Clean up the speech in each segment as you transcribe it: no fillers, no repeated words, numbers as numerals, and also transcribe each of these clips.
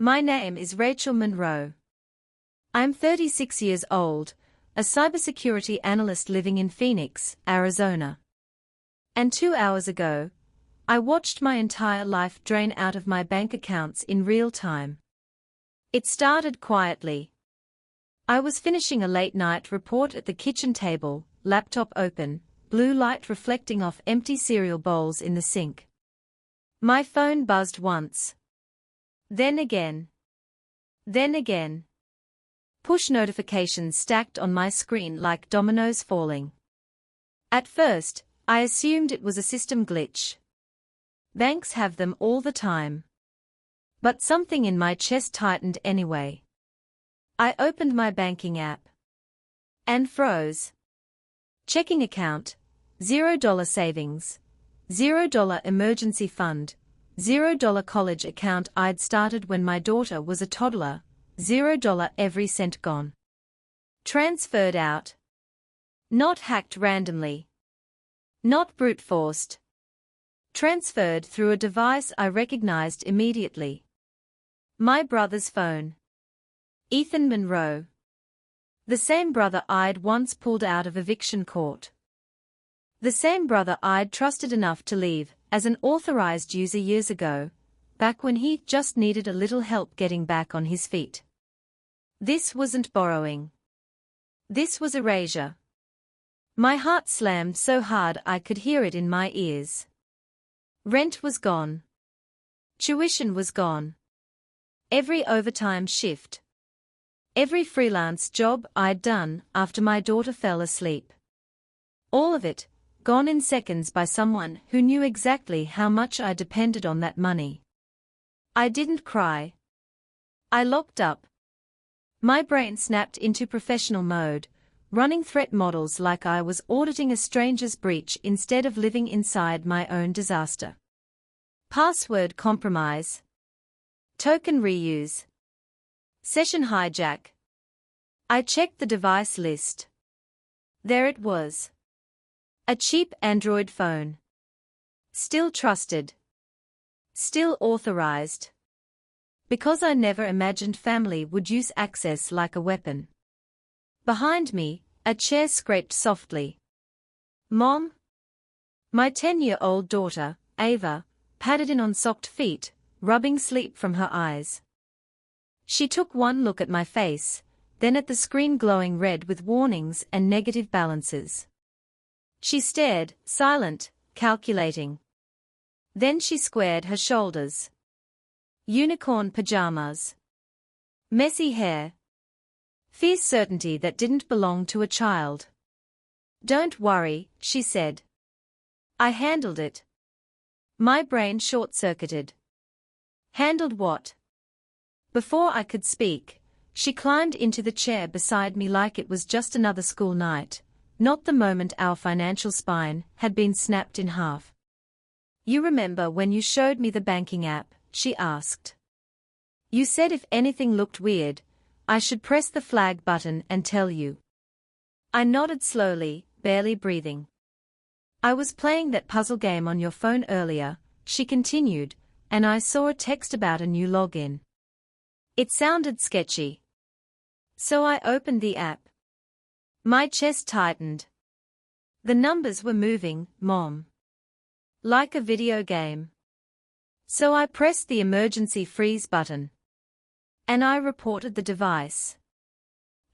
My name is Rachel Monroe. I'm 36 years old, a cybersecurity analyst living in Phoenix, Arizona. And 2 hours ago, I watched my entire life drain out of my bank accounts in real time. It started quietly. I was finishing a late-night report at the kitchen table, laptop open, blue light reflecting off empty cereal bowls in the sink. My phone buzzed once. Then again. Then again. Push notifications stacked on my screen like dominoes falling. At first, I assumed it was a system glitch. Banks have them all the time. But something in my chest tightened anyway. I opened my banking app. And froze. Checking account, $0 savings, $0 emergency fund, $0 college account I'd started when my daughter was a toddler, $0 every cent gone. Transferred out. Not hacked randomly. Not brute forced. Transferred through a device I recognized immediately. My brother's phone. Ethan Monroe. The same brother I'd once pulled out of eviction court. The same brother I'd trusted enough to leave as an authorized user years ago, back when he just needed a little help getting back on his feet. This wasn't borrowing. This was erasure. My heart slammed so hard I could hear it in my ears. Rent was gone. Tuition was gone. Every overtime shift. Every freelance job I'd done after my daughter fell asleep. All of it, gone in seconds by someone who knew exactly how much I depended on that money. I didn't cry. I locked up. My brain snapped into professional mode, running threat models like I was auditing a stranger's breach instead of living inside my own disaster. Password compromise. Token reuse. Session hijack. I checked the device list. There it was. A cheap Android phone. Still trusted. Still authorized. Because I never imagined family would use access like a weapon. Behind me, a chair scraped softly. Mom? My 10-year-old daughter, Ava, padded in on socked feet, rubbing sleep from her eyes. She took one look at my face, then at the screen glowing red with warnings and negative balances. She stared, silent, calculating. Then she squared her shoulders. Unicorn pajamas. Messy hair. Fierce certainty that didn't belong to a child. Don't worry, she said. I handled it. My brain short-circuited. Handled what? Before I could speak, she climbed into the chair beside me like it was just another school night, not the moment our financial spine had been snapped in half. You remember when you showed me the banking app, she asked. You said if anything looked weird, I should press the flag button and tell you. I nodded slowly, barely breathing. I was playing that puzzle game on your phone earlier, she continued, and I saw a text about a new login. It sounded sketchy. So I opened the app. My chest tightened. The numbers were moving, Mom. Like a video game. So I pressed the emergency freeze button. And I reported the device.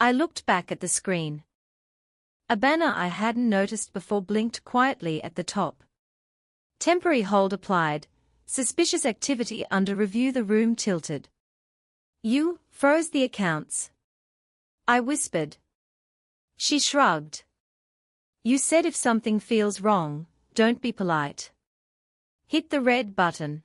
I looked back at the screen. A banner I hadn't noticed before blinked quietly at the top. Temporary hold applied, suspicious activity under review. The room tilted. You froze the accounts. I whispered. She shrugged. You said if something feels wrong, don't be polite. Hit the red button.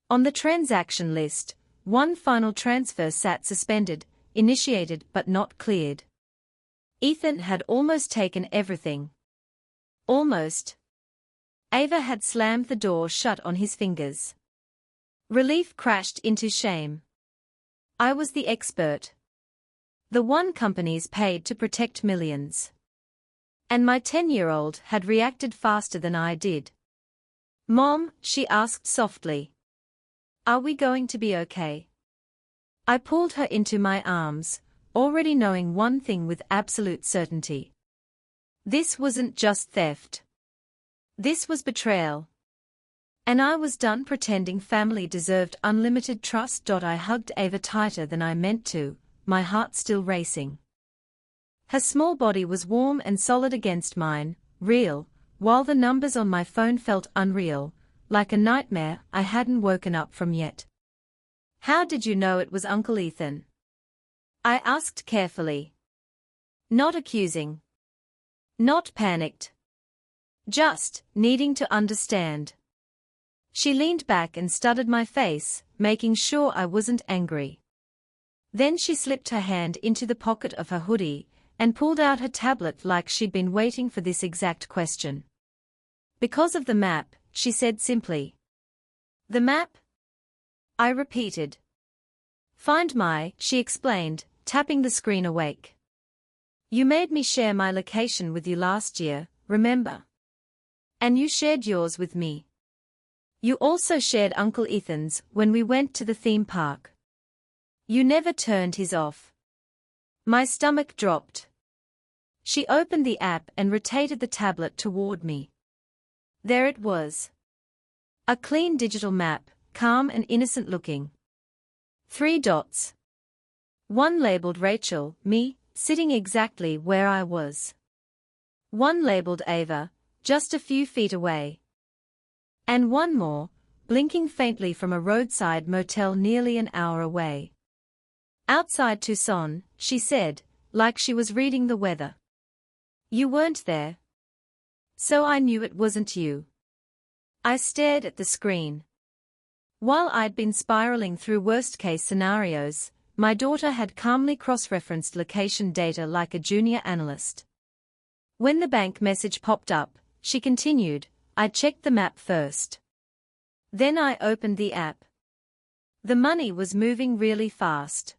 On the transaction list, one final transfer sat suspended, initiated but not cleared. Ethan had almost taken everything. Almost. Ava had slammed the door shut on his fingers. Relief crashed into shame. I was the expert. The one companies paid to protect millions. And my 10-year-old had reacted faster than I did. Mom, she asked softly. Are we going to be okay? I pulled her into my arms, already knowing one thing with absolute certainty. This wasn't just theft. This was betrayal. And I was done pretending family deserved unlimited trust. I hugged Ava tighter than I meant to, my heart still racing. Her small body was warm and solid against mine, real, while the numbers on my phone felt unreal, like a nightmare I hadn't woken up from yet. "How did you know it was Uncle Ethan?" I asked carefully. Not accusing. Not panicked. Just needing to understand. She leaned back and studied my face, making sure I wasn't angry. Then she slipped her hand into the pocket of her hoodie and pulled out her tablet like she'd been waiting for this exact question. "Because of the map," she said simply. "The map?" I repeated. "Find my," she explained, tapping the screen awake. "You made me share my location with you last year, remember? And you shared yours with me. You also shared Uncle Ethan's when we went to the theme park. You never turned his off." My stomach dropped. She opened the app and rotated the tablet toward me. There it was. A clean digital map, calm and innocent looking. 3 dots. One labeled Rachel, me, sitting exactly where I was. One labeled Ava, just a few feet away. And one more, blinking faintly from a roadside motel nearly an hour away. "Outside Tucson," she said, like she was reading the weather. "You weren't there. So I knew it wasn't you." I stared at the screen. While I'd been spiraling through worst-case scenarios, my daughter had calmly cross-referenced location data like a junior analyst. When the bank message popped up, she continued, "I checked the map first. Then I opened the app. The money was moving really fast.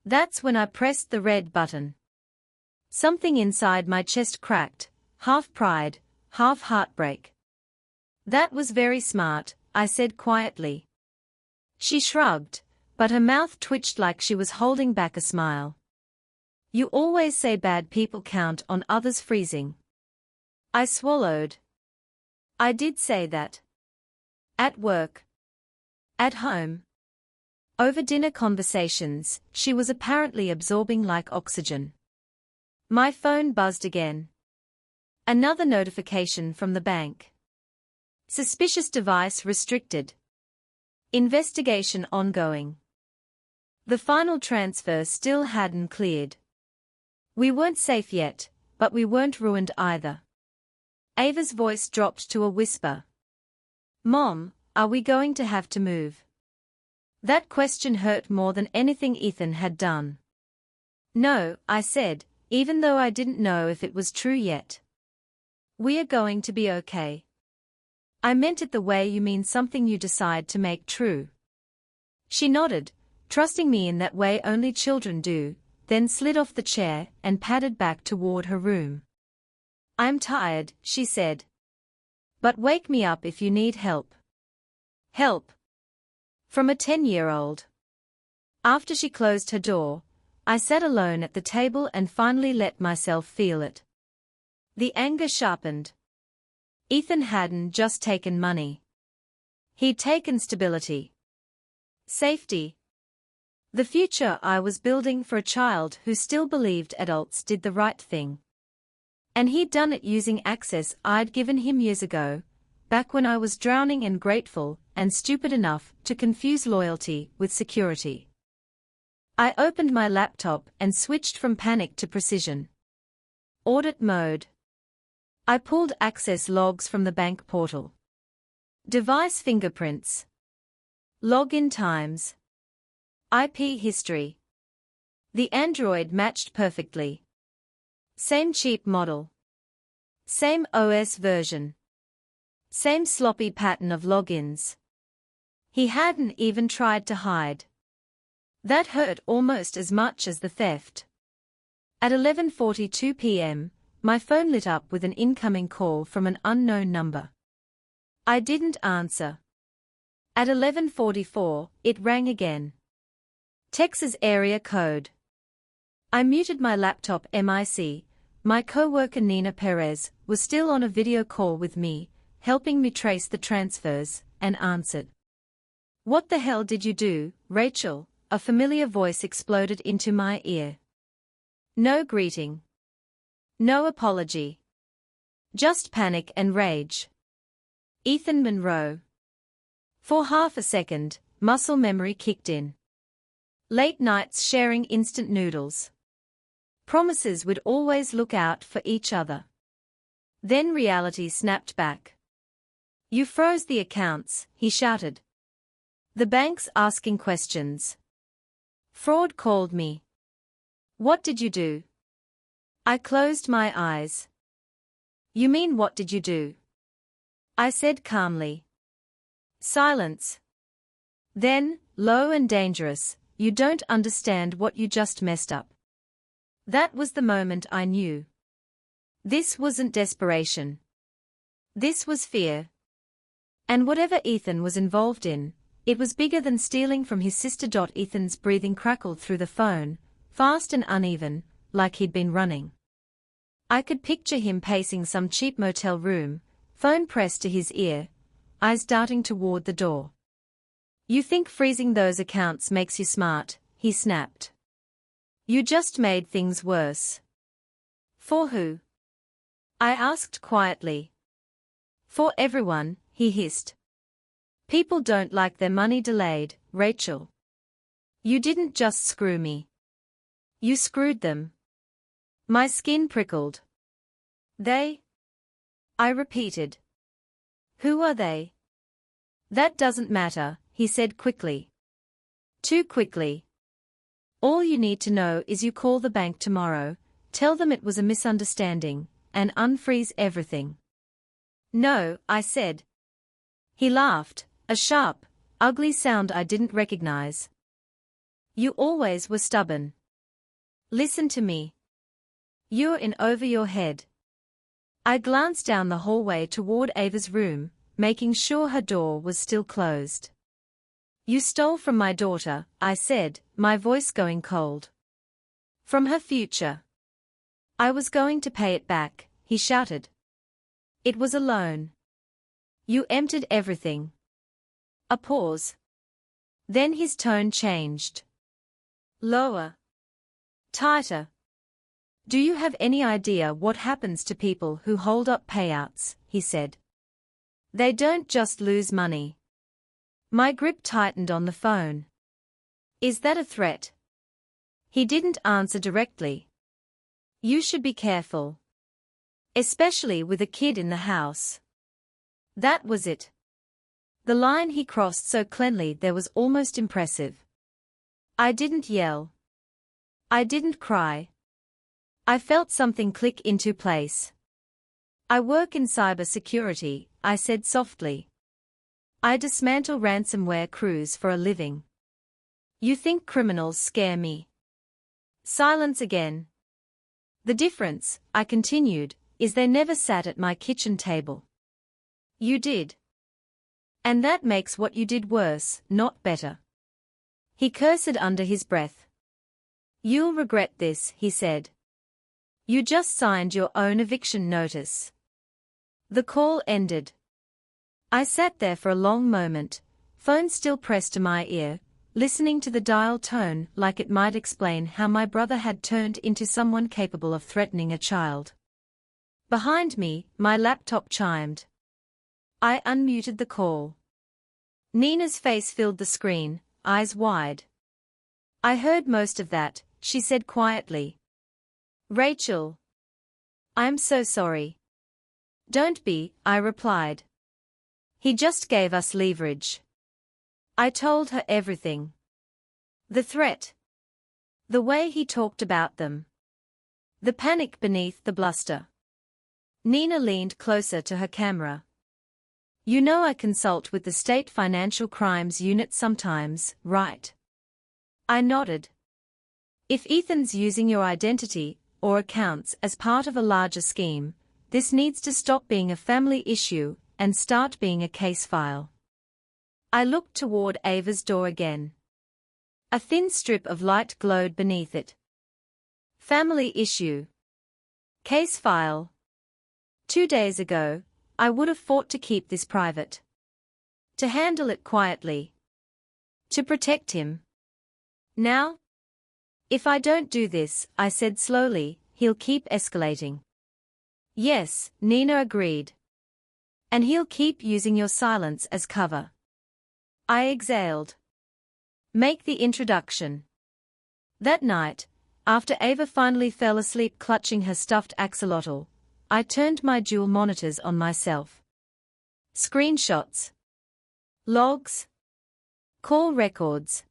That's when I pressed the red button." Something inside my chest cracked, half pride, half heartbreak. "That was very smart," I said quietly. She shrugged, but her mouth twitched like she was holding back a smile. "You always say bad people count on others freezing." I swallowed. I did say that. At work. At home. Over dinner conversations, she was apparently absorbing like oxygen. My phone buzzed again. Another notification from the bank. "Suspicious device restricted. Investigation ongoing." The final transfer still hadn't cleared. We weren't safe yet, but we weren't ruined either. Ava's voice dropped to a whisper. "Mom, are we going to have to move?" That question hurt more than anything Ethan had done. "No," I said, even though I didn't know if it was true yet. "We are going to be okay." I meant it the way you mean something you decide to make true. She nodded, trusting me in that way only children do, then slid off the chair and padded back toward her room. "I'm tired," she said. "But wake me up if you need help." Help. From a 10-year-old. After she closed her door, I sat alone at the table and finally let myself feel it. The anger sharpened. Ethan hadn't just taken money. He'd taken stability. Safety. The future I was building for a child who still believed adults did the right thing. And he'd done it using access I'd given him years ago, back when I was drowning and grateful and stupid enough to confuse loyalty with security. I opened my laptop and switched from panic to precision. Audit mode. I pulled access logs from the bank portal. Device fingerprints. Login times. IP history. The Android matched perfectly. Same cheap model. Same OS version. Same sloppy pattern of logins. He hadn't even tried to hide. That hurt almost as much as the theft. At 11:42 p.m., my phone lit up with an incoming call from an unknown number. I didn't answer. At 11:44, it rang again. Texas area code. I muted my laptop. My co-worker Nina Perez was still on a video call with me, helping me trace the transfers, and answered. "What the hell did you do, Rachel?" A familiar voice exploded into my ear. No greeting. No apology. Just panic and rage. Ethan Monroe. For half a second, muscle memory kicked in. Late nights sharing instant noodles. Promises we'd always look out for each other. Then reality snapped back. "You froze the accounts," he shouted. "The bank's asking questions." Fraud called me. "What did you do?" I closed my eyes. "You mean what did you do?" I said calmly. Silence. Then, low and dangerous, "You don't understand what you just messed up." That was the moment I knew. This wasn't desperation. This was fear. And whatever Ethan was involved in, it was bigger than stealing from his sister. Ethan's breathing crackled through the phone, fast and uneven, like he'd been running. I could picture him pacing some cheap motel room, phone pressed to his ear, eyes darting toward the door. "You think freezing those accounts makes you smart," he snapped. "You just made things worse." "For who?" I asked quietly. "For everyone," he hissed. "People don't like their money delayed, Rachel. You didn't just screw me. You screwed them." My skin prickled. "They?" I repeated. "Who are they?" "That doesn't matter," he said quickly. Too quickly. "All you need to know is you call the bank tomorrow, tell them it was a misunderstanding, and unfreeze everything." "No," I said. He laughed, a sharp, ugly sound I didn't recognize. "You always were stubborn. Listen to me. You're in over your head." I glanced down the hallway toward Ava's room, making sure her door was still closed. "You stole from my daughter," I said, my voice going cold. "From her future. I was going to pay it back," he shouted. "It was a loan. You emptied everything." A pause. Then his tone changed. Lower. Tighter. "Do you have any idea what happens to people who hold up payouts?" he said. "They don't just lose money." My grip tightened on the phone. "Is that a threat?" He didn't answer directly. "You should be careful. Especially with a kid in the house." That was it. The line he crossed so cleanly there was almost impressive. I didn't yell. I didn't cry. I felt something click into place. "I work in cybersecurity," I said softly. "I dismantle ransomware crews for a living. You think criminals scare me?" Silence again. "The difference," I continued, "is they never sat at my kitchen table. You did. And that makes what you did worse, not better." He cursed under his breath. "You'll regret this," he said. "You just signed your own eviction notice." The call ended. I sat there for a long moment, phone still pressed to my ear, listening to the dial tone like it might explain how my brother had turned into someone capable of threatening a child. Behind me, my laptop chimed. I unmuted the call. Nina's face filled the screen, eyes wide. "I heard most of that," she said quietly. "Rachel. I'm so sorry." "Don't be," I replied. "He just gave us leverage." I told her everything. The threat. The way he talked about them. The panic beneath the bluster. Nina leaned closer to her camera. "You know I consult with the State Financial Crimes Unit sometimes, right?" I nodded. "If Ethan's using your identity or accounts as part of a larger scheme, this needs to stop being a family issue and start being a case file." I looked toward Ava's door again. A thin strip of light glowed beneath it. Family issue. Case file. 2 days ago, I would have fought to keep this private. To handle it quietly. To protect him. Now? If I don't do this, I said slowly, he'll keep escalating. Yes, Nina agreed. And he'll keep using your silence as cover. I exhaled. Make the introduction. That night, after Ava finally fell asleep clutching her stuffed axolotl, I turned my dual monitors on myself. Screenshots. Logs. Call records.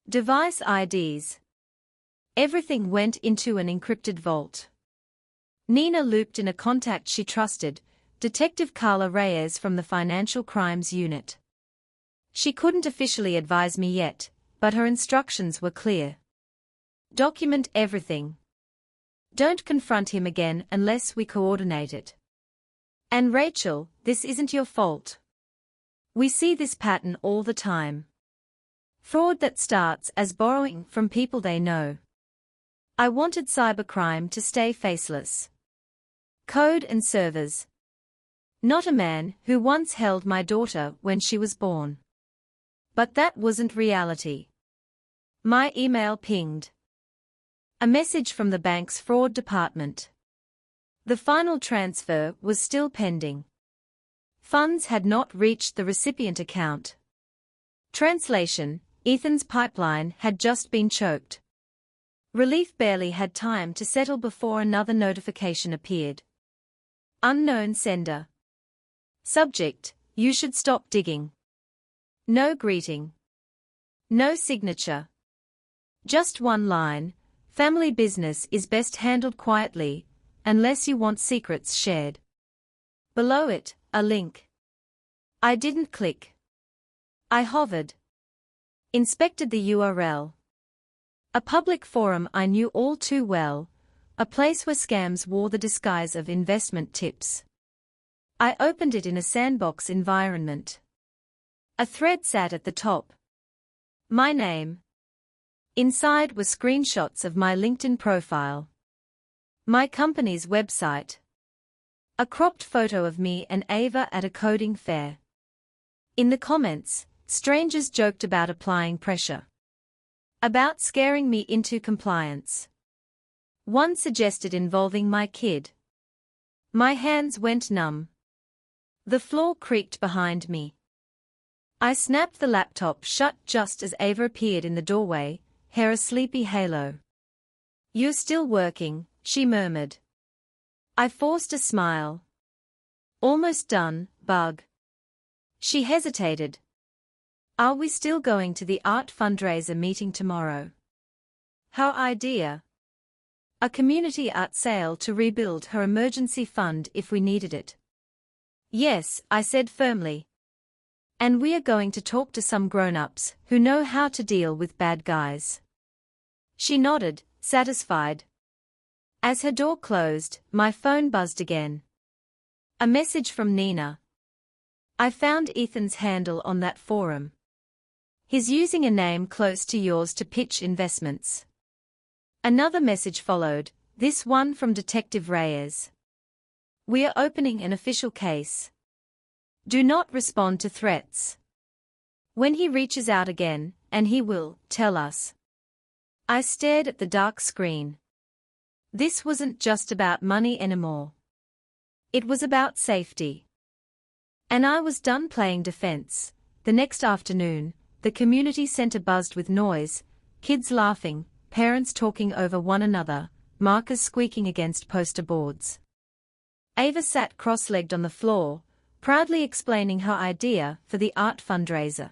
Device IDs. Everything went into an encrypted vault. Nina looped in a contact she trusted, Detective Carla Reyes from the Financial Crimes Unit. She couldn't officially advise me yet, but her instructions were clear. Document everything. Don't confront him again unless we coordinate it. And Rachel, this isn't your fault. We see this pattern all the time. Fraud that starts as borrowing from people they know. I wanted cybercrime to stay faceless. Code and servers. Not a man who once held my daughter when she was born. But that wasn't reality. My email pinged. A message from the bank's fraud department. The final transfer was still pending. Funds had not reached the recipient account. Translation: Ethan's pipeline had just been choked. Relief barely had time to settle before another notification appeared. Unknown sender. Subject: You should stop digging. No greeting. No signature. Just one line: Family business is best handled quietly, unless you want secrets shared. Below it, a link. I didn't click. I hovered. Inspected the URL. A public forum I knew all too well, a place where scams wore the disguise of investment tips. I opened it in a sandbox environment. A thread sat at the top. My name. Inside were screenshots of my LinkedIn profile. My company's website. A cropped photo of me and Ava at a coding fair. In the comments, strangers joked about applying pressure. About scaring me into compliance. One suggested involving my kid. My hands went numb. The floor creaked behind me. I snapped the laptop shut just as Ava appeared in the doorway, hair a sleepy halo. You're still working, she murmured. I forced a smile. Almost done, bug. She hesitated. Are we still going to the art fundraiser meeting tomorrow? How idea. A community art sale to rebuild her emergency fund if we needed it. Yes, I said firmly. And we are going to talk to some grown-ups who know how to deal with bad guys. She nodded, satisfied. As her door closed, my phone buzzed again. A message from Nina. I found Ethan's handle on that forum. He's using a name close to yours to pitch investments. Another message followed, this one from Detective Reyes. We are opening an official case. Do not respond to threats. When he reaches out again, and he will, tell us. I stared at the dark screen. This wasn't just about money anymore. It was about safety. And I was done playing defense. The next afternoon, the community center buzzed with noise, kids laughing, parents talking over one another, markers squeaking against poster boards. Ava sat cross-legged on the floor, proudly explaining her idea for the art fundraiser.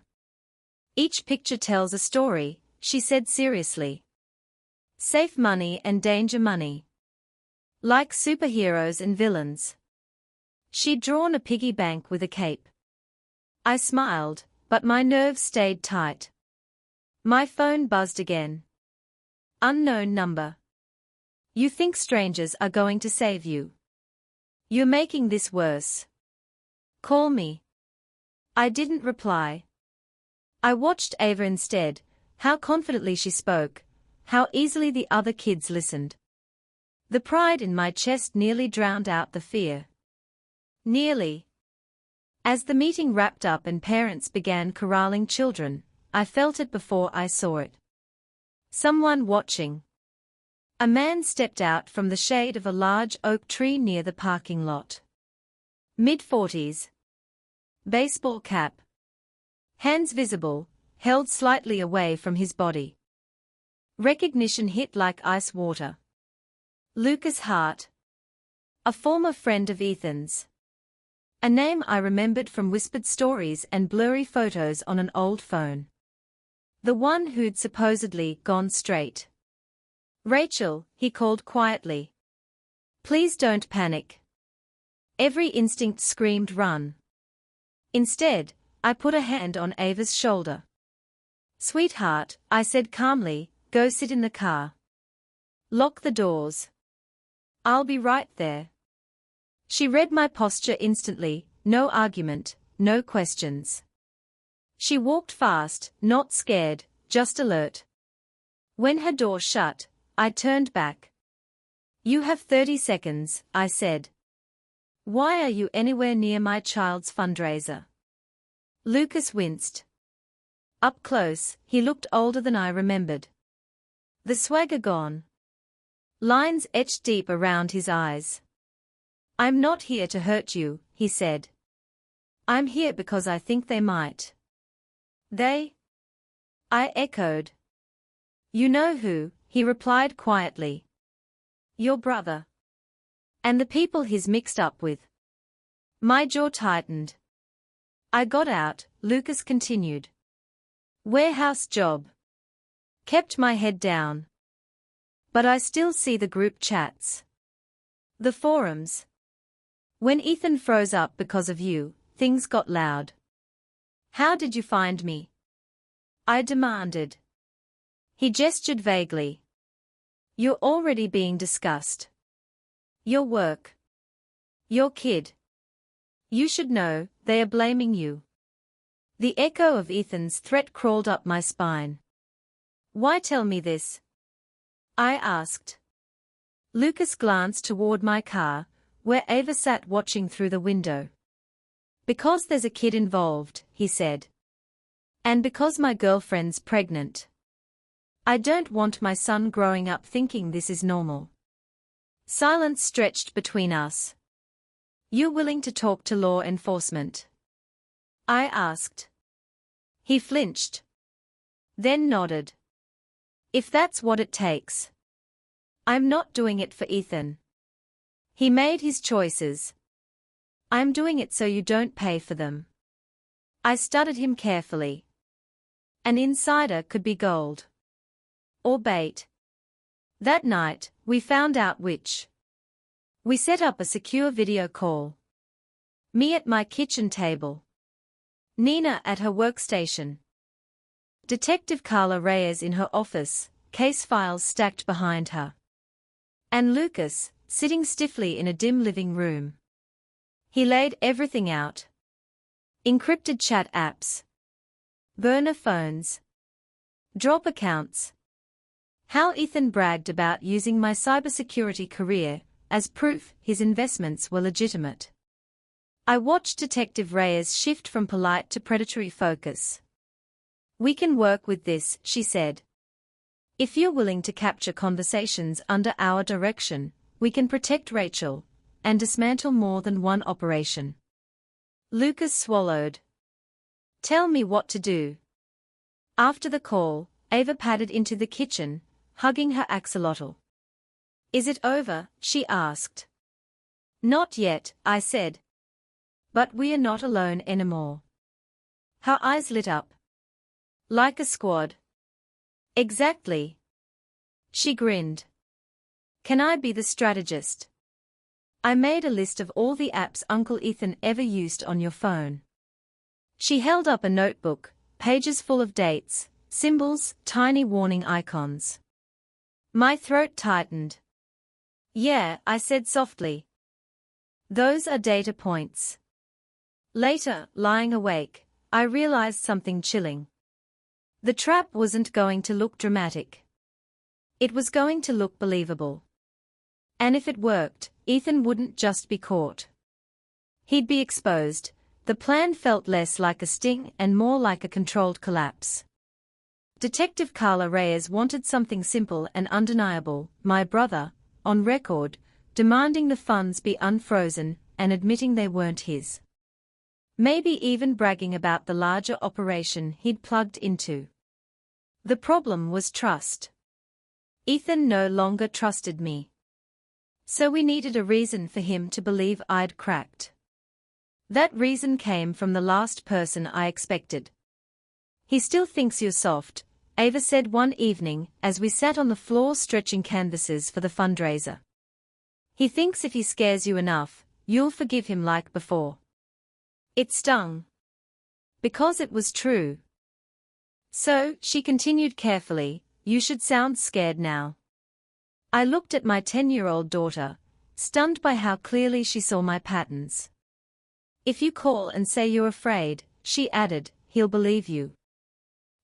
Each picture tells a story, she said seriously. Safe money and danger money. Like superheroes and villains. She'd drawn a piggy bank with a cape. I smiled, but my nerves stayed tight. My phone buzzed again. Unknown number. You think strangers are going to save you? You're making this worse. Call me. I didn't reply. I watched Ava instead, How confidently she spoke, how easily the other kids listened. The pride in my chest nearly drowned out the fear. Nearly. As the meeting wrapped up and parents began corralling children, I felt it before I saw it. Someone watching. A man stepped out from the shade of a large oak tree near the parking lot. Mid-40s. Baseball cap. Hands visible, held slightly away from his body. Recognition hit like ice water. Lucas Hart. A former friend of Ethan's. A name I remembered from whispered stories and blurry photos on an old phone. The one who'd supposedly gone straight. Rachel, he called quietly. Please don't panic. Every instinct screamed run. Instead, I put a hand on Ava's shoulder. Sweetheart, I said calmly, go sit in the car. Lock the doors. I'll be right there. She read my posture instantly, no argument, no questions. She walked fast, not scared, just alert. When her door shut, I turned back. You have 30 seconds, I said. Why are you anywhere near my child's fundraiser? Lucas winced. Up close, he looked older than I remembered. The swagger gone. Lines etched deep around his eyes. I'm not here to hurt you, he said. I'm here because I think they might. They? I echoed. You know who, he replied quietly. Your brother. And the people he's mixed up with. My jaw tightened. I got out, Lucas continued. Warehouse job. Kept my head down. But I still see the group chats. The forums. When Ethan froze up because of you, things got loud. How did you find me? I demanded. He gestured vaguely. You're already being discussed. Your work. Your kid. You should know, they are blaming you. The echo of Ethan's threat crawled up my spine. Why tell me this? I asked. Lucas glanced toward my car, where Ava sat watching through the window. Because there's a kid involved, he said. And because my girlfriend's pregnant. I don't want my son growing up thinking this is normal. Silence stretched between us. You willing to talk to law enforcement? I asked. He flinched. Then nodded. If that's what it takes. I'm not doing it for Ethan. He made his choices. I'm doing it so you don't pay for them. I studied him carefully. An insider could be gold. Or bait. That night, we found out which. We set up a secure video call. Me at my kitchen table. Nina at her workstation. Detective Carla Reyes in her office, case files stacked behind her. And Lucas, sitting stiffly in a dim living room. He laid everything out. Encrypted chat apps. Burner phones. Drop accounts. How Ethan bragged about using my cybersecurity career as proof his investments were legitimate. I watched Detective Reyes shift from polite to predatory focus. We can work with this, she said. If you're willing to capture conversations under our direction, we can protect Rachel and dismantle more than one operation. Lucas swallowed. Tell me what to do. After the call, Ava padded into the kitchen, hugging her axolotl. Is it over? She asked. Not yet, I said. But we are not alone anymore. Her eyes lit up. Like a squad. Exactly. She grinned. Can I be the strategist? I made a list of all the apps Uncle Ethan ever used on your phone. She held up a notebook, pages full of dates, symbols, tiny warning icons. My throat tightened. Yeah, I said softly. Those are data points. Later, lying awake, I realized something chilling. The trap wasn't going to look dramatic. It was going to look believable. And if it worked, Ethan wouldn't just be caught. He'd be exposed. The plan felt less like a sting and more like a controlled collapse. Detective Carla Reyes wanted something simple and undeniable, my brother, on record, demanding the funds be unfrozen and admitting they weren't his. Maybe even bragging about the larger operation he'd plugged into. The problem was trust. Ethan no longer trusted me. So we needed a reason for him to believe I'd cracked. That reason came from the last person I expected. He still thinks you're soft, Ava said one evening as we sat on the floor stretching canvases for the fundraiser. He thinks if he scares you enough, you'll forgive him like before. It stung. Because it was true. So, she continued carefully, you should sound scared now. I looked at my 10-year-old daughter, stunned by how clearly she saw my patterns. If you call and say you're afraid, she added, he'll believe you.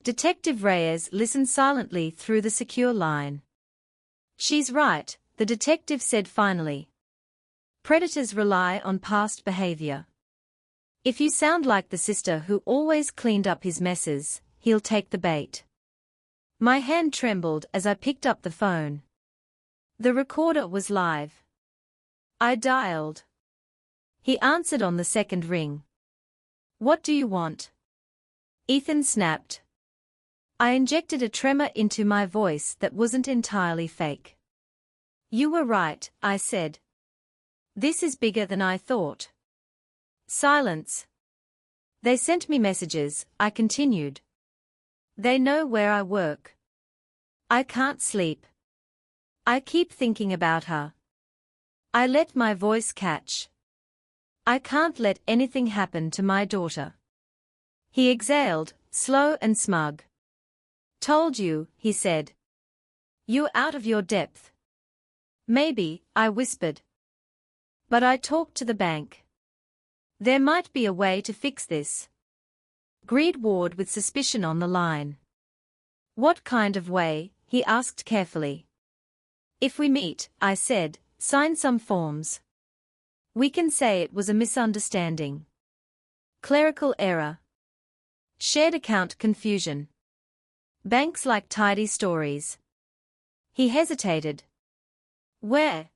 Detective Reyes listened silently through the secure line. She's right, the detective said finally. Predators rely on past behavior. If you sound like the sister who always cleaned up his messes, he'll take the bait. My hand trembled as I picked up the phone. The recorder was live. I dialed. He answered on the second ring. What do you want? Ethan snapped. I injected a tremor into my voice that wasn't entirely fake. You were right, I said. This is bigger than I thought. Silence. They sent me messages, I continued. They know where I work. I can't sleep. I keep thinking about her. I let my voice catch. I can't let anything happen to my daughter. He exhaled, slow and smug. Told you, he said. You're out of your depth. Maybe, I whispered. But I talked to the bank. There might be a way to fix this. Agreed Ward with suspicion on the line. What kind of way? He asked carefully. If we meet, I said, sign some forms. We can say it was a misunderstanding. Clerical error. Shared account confusion. Banks like tidy stories. He hesitated. Where?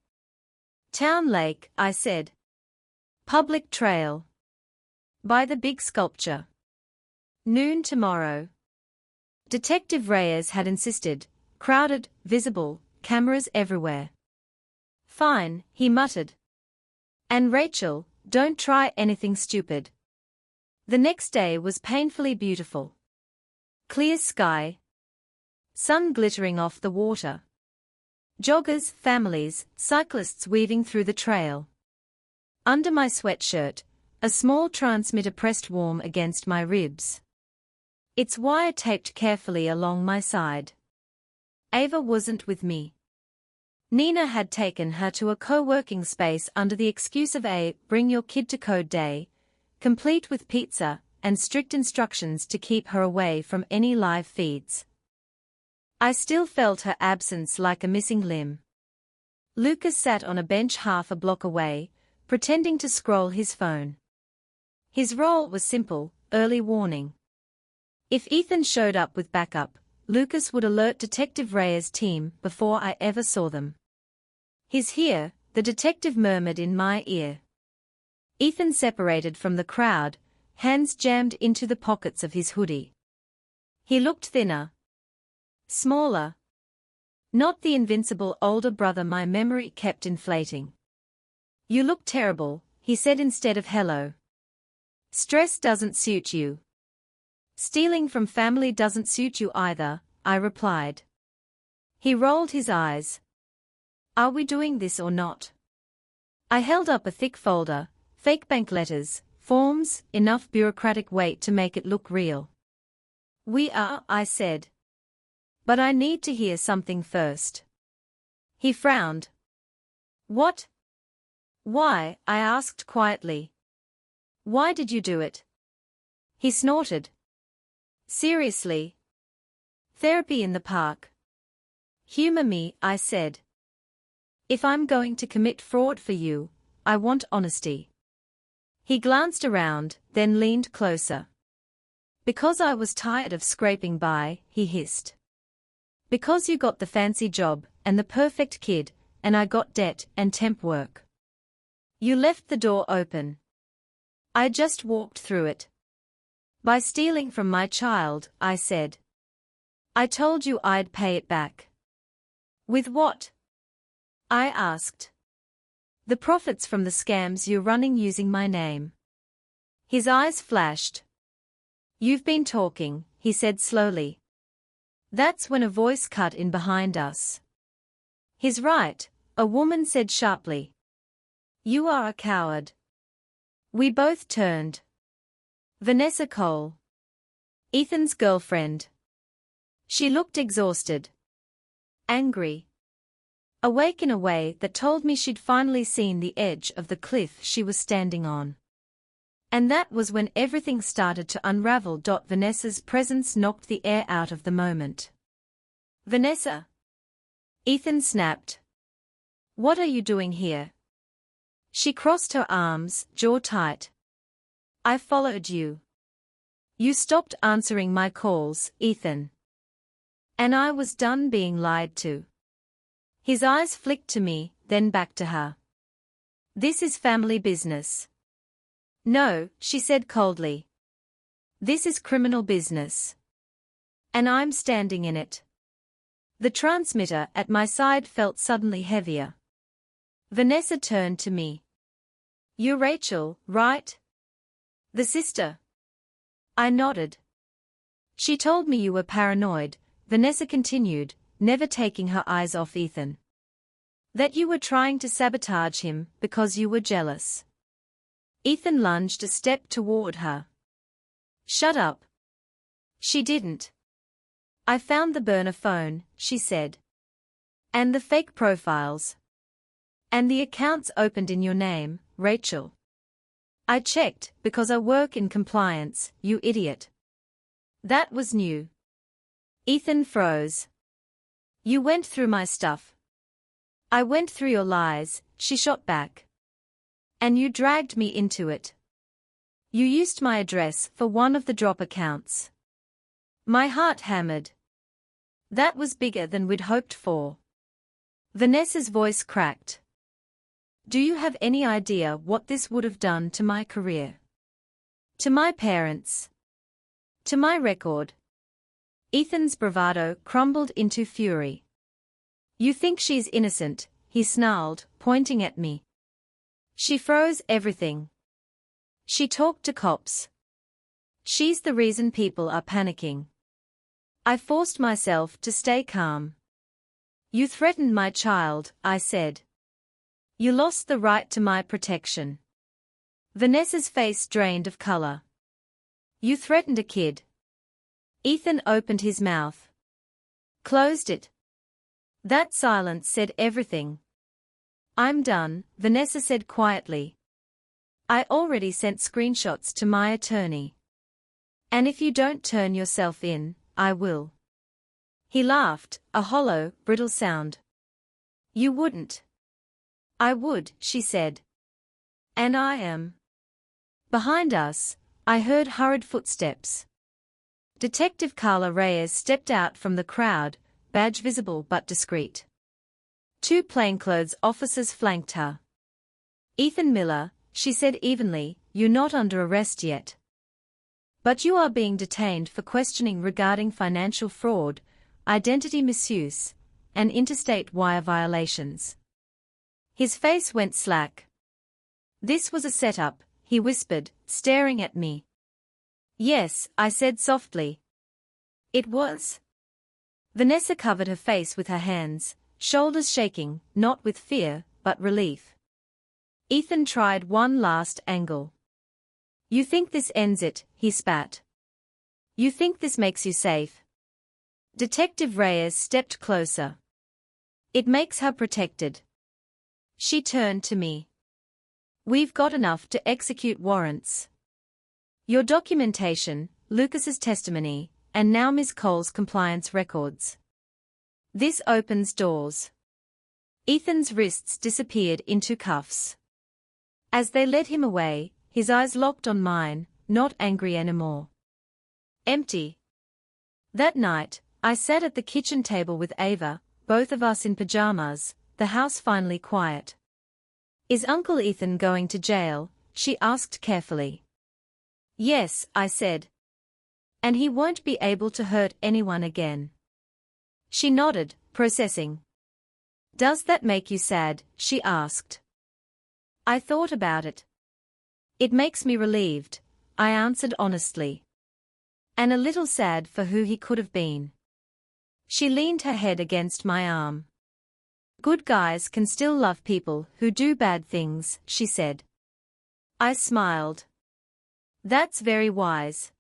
Town Lake, I said. Public trail. By the big sculpture. Noon tomorrow. Detective Reyes had insisted, crowded, visible, cameras everywhere. Fine, he muttered. And Rachel, don't try anything stupid. The next day was painfully beautiful. Clear sky. Sun glittering off the water. Joggers, families, cyclists weaving through the trail. Under my sweatshirt, a small transmitter pressed warm against my ribs. Its wire taped carefully along my side. Ava wasn't with me. Nina had taken her to a co-working space under the excuse of a bring your kid to code day, complete with pizza and strict instructions to keep her away from any live feeds. I still felt her absence like a missing limb. Lucas sat on a bench half a block away, pretending to scroll his phone. His role was simple, early warning. If Ethan showed up with backup, Lucas would alert Detective Reyes' team before I ever saw them. He's here, the detective murmured in my ear. Ethan separated from the crowd, hands jammed into the pockets of his hoodie. He looked thinner. Smaller. Not the invincible older brother my memory kept inflating. You look terrible, he said instead of hello. Stress doesn't suit you. Stealing from family doesn't suit you either, I replied. He rolled his eyes. Are we doing this or not? I held up a thick folder, fake bank letters, forms, enough bureaucratic weight to make it look real. We are, I said. But I need to hear something first. He frowned. What? Why? I asked quietly. Why did you do it? He snorted. Seriously? Therapy in the park. Humor me, I said. If I'm going to commit fraud for you, I want honesty. He glanced around, then leaned closer. Because I was tired of scraping by, he hissed. Because you got the fancy job, and the perfect kid, and I got debt and temp work. You left the door open. I just walked through it. By stealing from my child, I said. I told you I'd pay it back. With what? I asked. The profits from the scams you're running using my name. His eyes flashed. You've been talking, he said slowly. That's when a voice cut in behind us. He's right, a woman said sharply. You are a coward. We both turned. Vanessa Cole. Ethan's girlfriend. She looked exhausted. Angry. Awake in a way that told me she'd finally seen the edge of the cliff she was standing on. And that was when everything started to unravel. Vanessa's presence knocked the air out of the moment. Vanessa? Ethan snapped. What are you doing here? She crossed her arms, jaw tight. I followed you. You stopped answering my calls, Ethan. And I was done being lied to. His eyes flicked to me, then back to her. This is family business. No, she said coldly. This is criminal business. And I'm standing in it. The transmitter at my side felt suddenly heavier. Vanessa turned to me. You're Rachel, right? The sister. I nodded. She told me you were paranoid, Vanessa continued, never taking her eyes off Ethan. That you were trying to sabotage him because you were jealous. Ethan lunged a step toward her. Shut up. She didn't. I found the burner phone, she said. And the fake profiles. And the accounts opened in your name, Rachel. I checked, because I work in compliance, you idiot. That was new. Ethan froze. You went through my stuff. I went through your lies, she shot back. And you dragged me into it. You used my address for one of the drop accounts. My heart hammered. That was bigger than we'd hoped for. Vanessa's voice cracked. Do you have any idea what this would have done to my career? To my parents? To my record? Ethan's bravado crumbled into fury. You think she's innocent, he snarled, pointing at me. She froze everything. She talked to cops. She's the reason people are panicking. I forced myself to stay calm. You threatened my child, I said. You lost the right to my protection. Vanessa's face drained of color. You threatened a kid. Ethan opened his mouth. Closed it. That silence said everything. I'm done, Vanessa said quietly. I already sent screenshots to my attorney. And if you don't turn yourself in, I will. He laughed, a hollow, brittle sound. You wouldn't. I would, she said. And I am. Behind us, I heard hurried footsteps. Detective Carla Reyes stepped out from the crowd, badge visible but discreet. 2 plainclothes officers flanked her. Ethan Miller, she said evenly, you're not under arrest yet. But you are being detained for questioning regarding financial fraud, identity misuse, and interstate wire violations. His face went slack. This was a setup, he whispered, staring at me. Yes, I said softly. It was. Vanessa covered her face with her hands, shoulders shaking, not with fear, but relief. Ethan tried one last angle. You think this ends it, he spat. You think this makes you safe? Detective Reyes stepped closer. It makes her protected. She turned to me. We've got enough to execute warrants. Your documentation, Lucas's testimony, and now Ms. Cole's compliance records. This opens doors. Ethan's wrists disappeared into cuffs. As they led him away, his eyes locked on mine, not angry anymore. Empty. That night, I sat at the kitchen table with Ava, both of us in pajamas, the house finally quiet. "Is Uncle Ethan going to jail?" she asked carefully. "Yes," I said. "And he won't be able to hurt anyone again." She nodded, processing. "Does that make you sad?" she asked. I thought about it. "It makes me relieved," I answered honestly. "And a little sad for who he could have been." She leaned her head against my arm. "Good guys can still love people who do bad things," she said. I smiled. "That's very wise."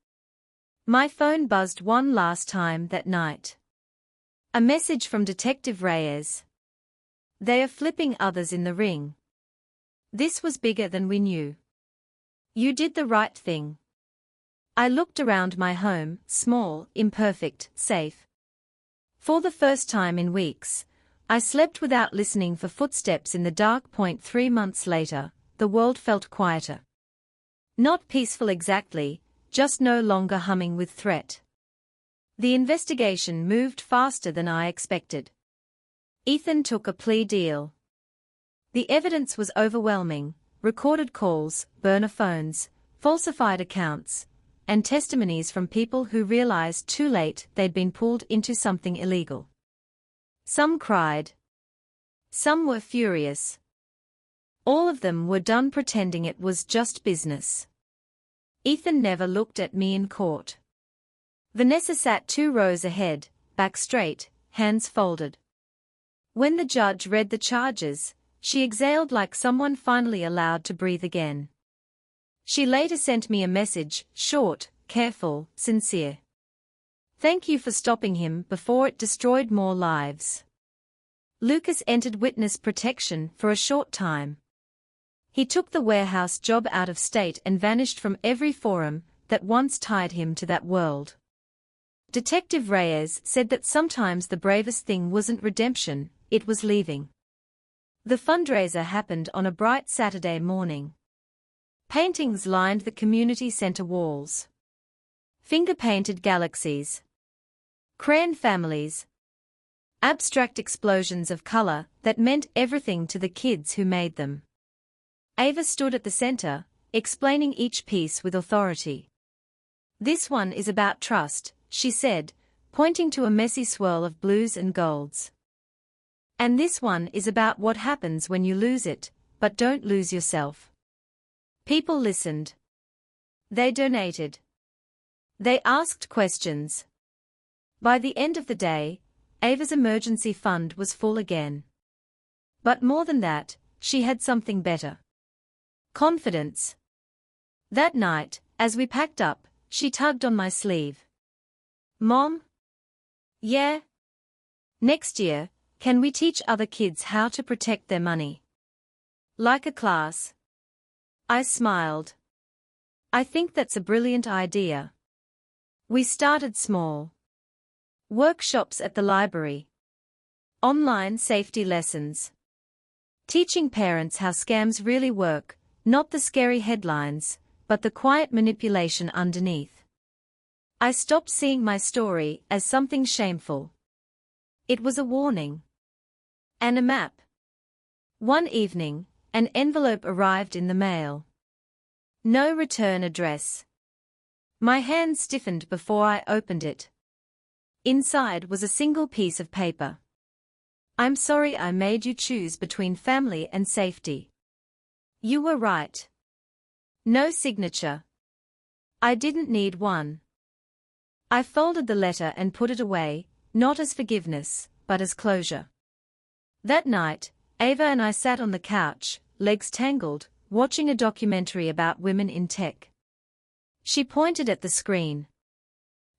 My phone buzzed one last time that night. A message from Detective Reyes. "They are flipping others in the ring." This was bigger than we knew. "You did the right thing." I looked around my home, small, imperfect, safe. For the first time in weeks, I slept without listening for footsteps in the dark. 3 months later, the world felt quieter. Not peaceful exactly, just no longer humming with threat. The investigation moved faster than I expected. Ethan took a plea deal. The evidence was overwhelming: recorded calls, burner phones, falsified accounts, and testimonies from people who realized too late they'd been pulled into something illegal. Some cried. Some were furious. All of them were done pretending it was just business. Ethan never looked at me in court. Vanessa sat 2 rows ahead, back straight, hands folded. When the judge read the charges, she exhaled like someone finally allowed to breathe again. She later sent me a message, short, careful, sincere. "Thank you for stopping him before it destroyed more lives." Lucas entered witness protection for a short time. He took the warehouse job out of state and vanished from every forum that once tied him to that world. Detective Reyes said that sometimes the bravest thing wasn't redemption, it was leaving. The fundraiser happened on a bright Saturday morning. Paintings lined the community center walls. Finger-painted galaxies. Crayon families. Abstract explosions of color that meant everything to the kids who made them. Ava stood at the center, explaining each piece with authority. "This one is about trust," she said, pointing to a messy swirl of blues and golds. "And this one is about what happens when you lose it, but don't lose yourself." People listened. They donated. They asked questions. By the end of the day, Ava's emergency fund was full again. But more than that, she had something better. Confidence. That night, as we packed up, she tugged on my sleeve. "Mom?" "Yeah?" "Next year, can we teach other kids how to protect their money? Like a class?" I smiled. "I think that's a brilliant idea." We started small. Workshops at the library. Online safety lessons. Teaching parents how scams really work, not the scary headlines, but the quiet manipulation underneath. I stopped seeing my story as something shameful. It was a warning. And a map. One evening, an envelope arrived in the mail. No return address. My hand stiffened before I opened it. Inside was a single piece of paper. "I'm sorry I made you choose between family and safety. You were right." No signature. I didn't need one. I folded the letter and put it away, not as forgiveness, but as closure. That night, Ava and I sat on the couch, legs tangled, watching a documentary about women in tech. She pointed at the screen.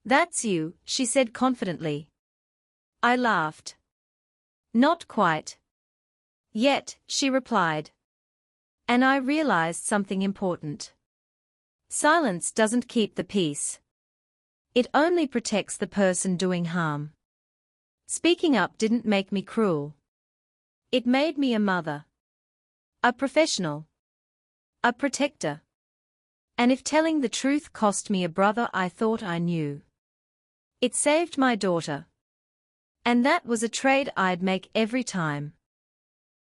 "That's you," she said confidently. I laughed. "Not quite." "Yet," she replied. And I realized something important. Silence doesn't keep the peace. It only protects the person doing harm. Speaking up didn't make me cruel. It made me a mother. A professional. A protector. And if telling the truth cost me a brother I thought I knew, it saved my daughter. And that was a trade I'd make every time.